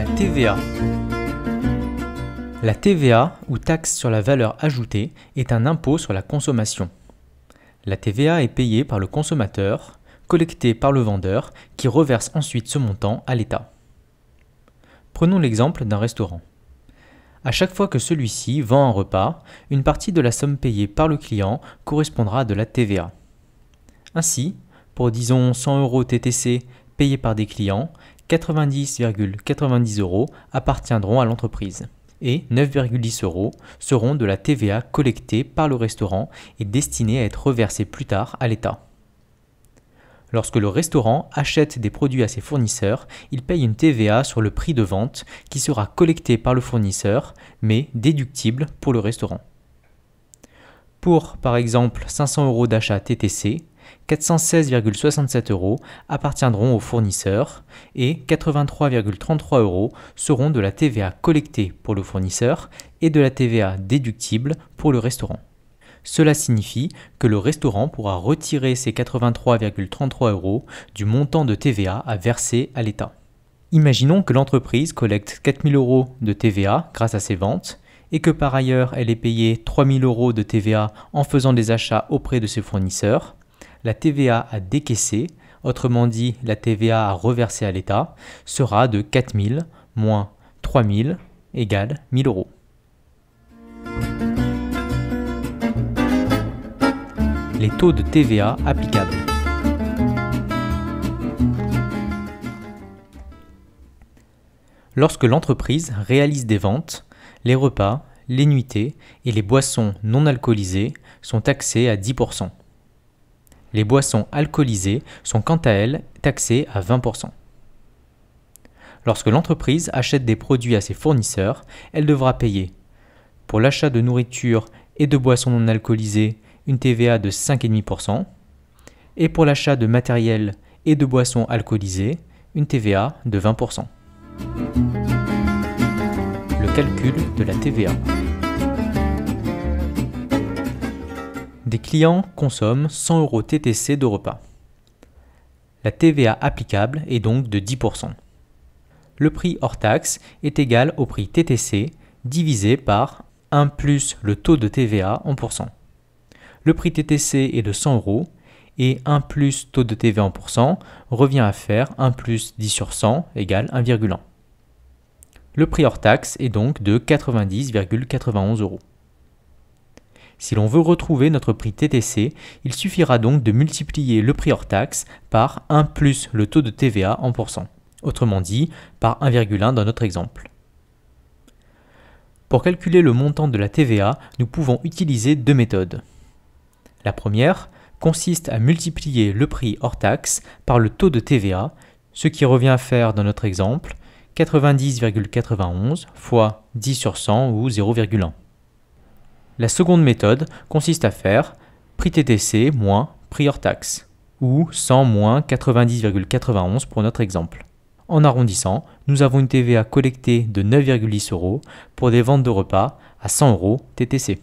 La TVA. La TVA, ou taxe sur la valeur ajoutée, est un impôt sur la consommation. La TVA est payée par le consommateur, collectée par le vendeur, qui reverse ensuite ce montant à l'État. Prenons l'exemple d'un restaurant. À chaque fois que celui-ci vend un repas, une partie de la somme payée par le client correspondra à de la TVA. Ainsi, pour disons 100 € TTC payés par des clients, 90,90 € appartiendront à l'entreprise et 9,10 € seront de la TVA collectée par le restaurant et destinée à être reversée plus tard à l'État. Lorsque le restaurant achète des produits à ses fournisseurs, il paye une TVA sur le prix de vente qui sera collectée par le fournisseur, mais déductible pour le restaurant. Pour, par exemple, 500 € d'achat TTC, 416,67 € appartiendront au fournisseur et 83,33 € seront de la TVA collectée pour le fournisseur et de la TVA déductible pour le restaurant. Cela signifie que le restaurant pourra retirer ces 83,33 € du montant de TVA à verser à l'État. Imaginons que l'entreprise collecte 4 000 € de TVA grâce à ses ventes et que par ailleurs elle ait payé 3 000 € de TVA en faisant des achats auprès de ses fournisseurs. La TVA à décaisser, autrement dit la TVA à reverser à l'État, sera de 4 000 moins 3 000 égale 1 000 €. Les taux de TVA applicables. Lorsque l'entreprise réalise des ventes, les repas, les nuitées et les boissons non alcoolisées sont taxés à 10%. Les boissons alcoolisées sont quant à elles taxées à 20%. Lorsque l'entreprise achète des produits à ses fournisseurs, elle devra payer pour l'achat de nourriture et de boissons non alcoolisées une TVA de 5,5% et pour l'achat de matériel et de boissons alcoolisées une TVA de 20%. Le calcul de la TVA. Des clients consomment 100 € TTC de repas. La TVA applicable est donc de 10%. Le prix hors taxe est égal au prix TTC divisé par 1 plus le taux de TVA en pourcent. Le prix TTC est de 100 € et 1 plus taux de TVA en pourcent revient à faire 1 plus 10 sur 100 égale 1,1. Le prix hors taxe est donc de 90,91 €. Si l'on veut retrouver notre prix TTC, il suffira donc de multiplier le prix hors taxe par 1 plus le taux de TVA en pourcent, autrement dit par 1,1 dans notre exemple. Pour calculer le montant de la TVA, nous pouvons utiliser deux méthodes. La première consiste à multiplier le prix hors taxe par le taux de TVA, ce qui revient à faire dans notre exemple 90,91 fois 10 sur 100 ou 0,1. La seconde méthode consiste à faire prix TTC moins prix hors taxe, ou 100 moins 90,91 pour notre exemple. En arrondissant, nous avons une TVA collectée de 9,10 € pour des ventes de repas à 100 € TTC.